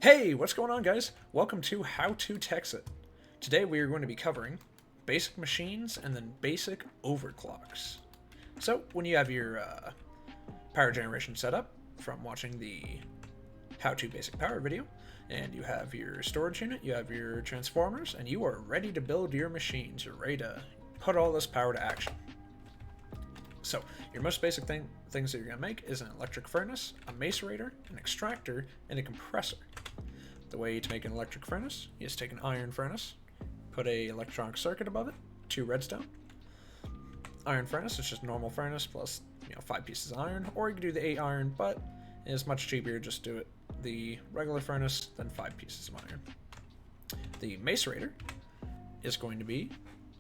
Hey, what's going on, guys? Welcome to How to Tekxit. Today we are going to be covering basic machines and then basic overclocks. So when you have your power generation set up from watching the How to Basic Power video, and you have your storage unit, you have your transformers, and you are ready to build your machines. You're ready to put all this power to action. So your most basic things that you're going to make is an electric furnace, a macerator, an extractor, and a compressor. The way to make an electric furnace is take an iron furnace, put a electronic circuit above it, 2 redstone. Iron furnace is just normal furnace plus 5 pieces of iron, or you can do the 8 iron, but it's much cheaper just do it the regular furnace than 5 pieces of iron. The macerator is going to be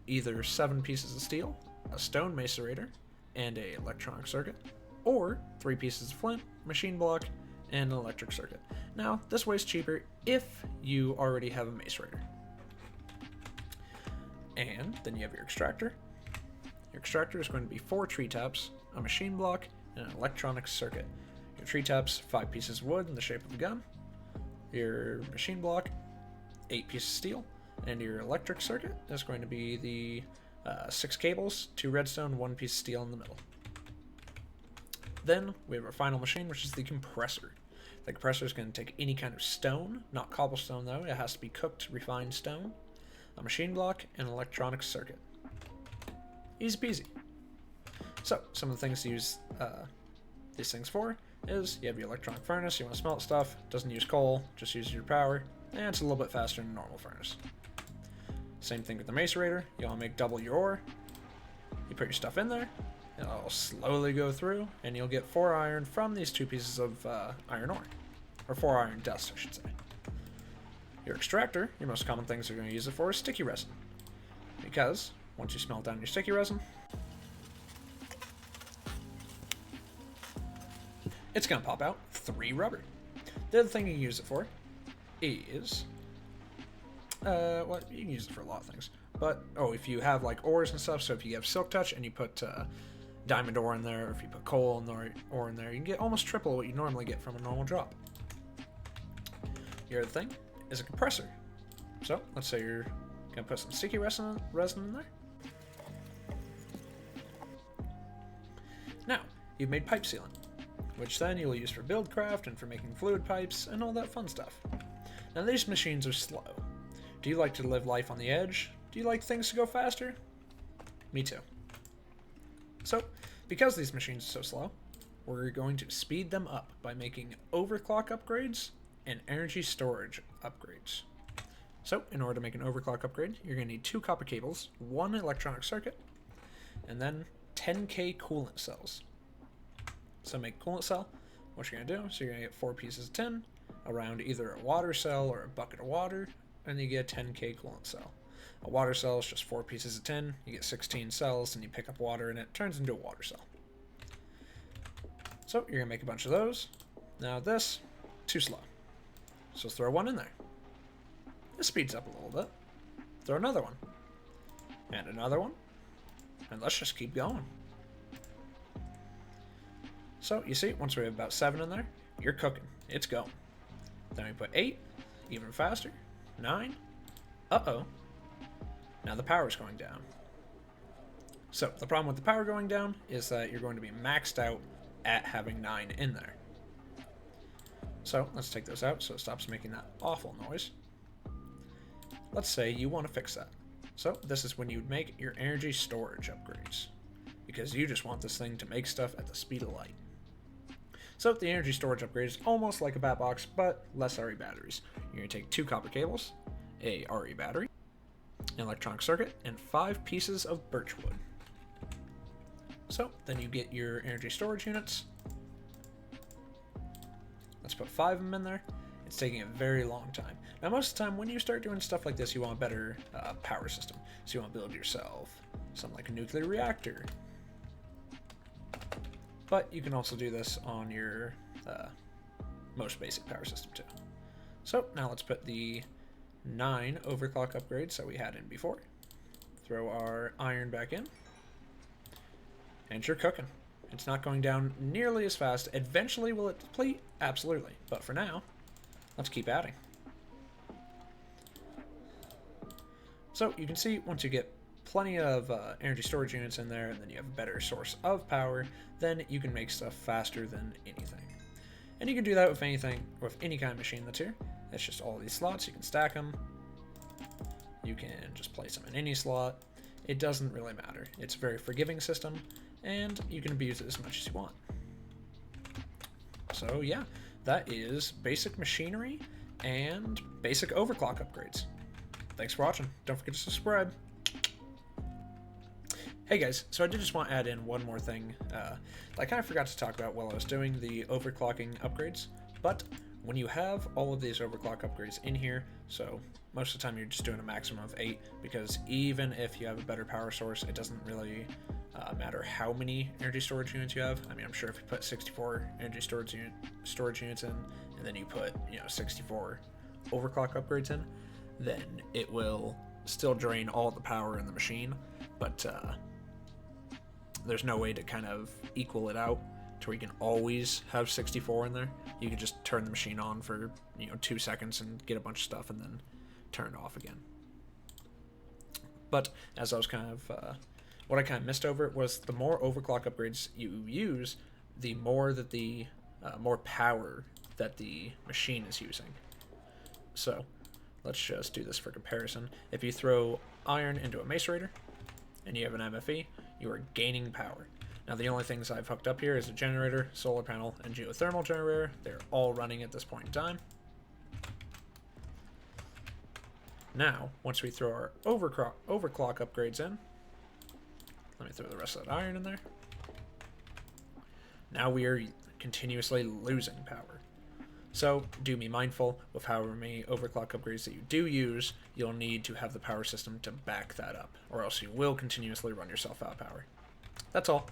either 7 pieces of steel, a stone macerator, and a electronic circuit, or 3 pieces of flint, machine block, and an electric circuit. Now, this way is cheaper if you already have a macerator. And then you have your extractor. Your extractor is going to be 4 tree taps, a machine block, and an electronic circuit. Your tree taps, 5 pieces of wood in the shape of a gun. Your machine block, 8 pieces of steel. And your electric circuit is going to be the 6 cables, 2 redstone, 1 piece of steel in the middle. Then we have our final machine, which is the compressor. The compressor is going to take any kind of stone, not cobblestone though, it has to be cooked, refined stone, a machine block, and an electronic circuit. Easy peasy. So, some of the things to use these things for is you have your electronic furnace, you want to smelt stuff, doesn't use coal, just uses your power, and it's a little bit faster than a normal furnace. Same thing with the macerator, you want to make double your ore, you put your stuff in there, it'll slowly go through, and you'll get 4 iron from these 2 pieces of iron ore. Or 4 iron dust, I should say. Your extractor, your most common things you're going to use it for is sticky resin. Because, once you smelt down your sticky resin, it's going to pop out 3 rubber. The other thing you can use it for is... well, you can use it for a lot of things. But, if you have like ores and stuff, so if you have silk touch and you put... diamond ore in there, or if you put coal and ore in there, you can get almost triple what you normally get from a normal drop. Your other thing is a compressor. So, let's say you're going to put some sticky resin in there. Now, you've made pipe sealant, which then you'll use for buildcraft and for making fluid pipes and all that fun stuff. Now, these machines are slow. Do you like to live life on the edge? Do you like things to go faster? Me too. So, because these machines are so slow, we're going to speed them up by making overclock upgrades and energy storage upgrades. So, in order to make an overclock upgrade, you're going to need 2 copper cables, 1 electronic circuit, and then 10k coolant cells. So make a coolant cell, what you're going to do, so you're going to get 4 pieces of tin around either a water cell or a bucket of water, and you get a 10k coolant cell. A water cell is just 4 pieces of tin, you get 16 cells, and you pick up water, and it turns into a water cell. So, you're going to make a bunch of those. Now this, too slow. So throw 1 in there. This speeds up a little bit. Throw another one. And another one. And let's just keep going. So, you see, once we have about 7 in there, you're cooking. It's going. Then we put 8, even faster. 9. Uh-oh. Now the power is going down. So the problem with the power going down is that you're going to be maxed out at having 9 in there. So let's take those out so it stops making that awful noise. Let's say you want to fix that. So this is when you'd make your energy storage upgrades, because you just want this thing to make stuff at the speed of light. So the energy storage upgrade is almost like a bat box, but less RE batteries. You're going to take 2 copper cables, a RE battery, an electronic circuit, and 5 pieces of birch wood. So then you get your energy storage units. Let's put 5 of them in there. It's taking a very long time. Now most of the time when you start doing stuff like this, you want a better power system. So you want to build yourself something like a nuclear reactor. But you can also do this on your most basic power system too. So now let's put the 9 overclock upgrades that we had in before. Throw our iron back in. And you're cooking. It's not going down nearly as fast. Eventually will it deplete? Absolutely. But for now, let's keep adding. So you can see once you get plenty of energy storage units in there, and then you have a better source of power, then you can make stuff faster than anything. And you can do that with anything, with any kind of machine that's here. It's just all these slots, you can stack them. You can just place them in any slot. It doesn't really matter. It's a very forgiving system, and you can abuse it as much as you want. So yeah, that is basic machinery and basic overclock upgrades. Thanks for watching. Don't forget to subscribe. Hey guys, so I did just want to add in one more thing that I kind of forgot to talk about while I was doing the overclocking upgrades, but when you have all of these overclock upgrades in here, so most of the time you're just doing a maximum of 8, because even if you have a better power source, it doesn't really matter how many energy storage units you have. I mean, I'm sure if you put 64 energy storage units in, and then you put 64 overclock upgrades in, then it will still drain all the power in the machine, but there's no way to kind of equal it out to where you can always have 64 in there. You can just turn the machine on for 2 seconds and get a bunch of stuff and then turn it off again. But as I was kind of what I kind of missed over was the more overclock upgrades you use, the more that the more power that the machine is using. So let's just do this for comparison. If you throw iron into a Macerator and you have an MFE, you are gaining power. Now the only things I've hooked up here is a generator, solar panel, and geothermal generator. They're all running at this point in time. Now, once we throw our overclock upgrades in, let me throw the rest of that iron in there. Now we are continuously losing power. So do be mindful of however many overclock upgrades that you do use. You'll need to have the power system to back that up, or else you will continuously run yourself out of power. That's all.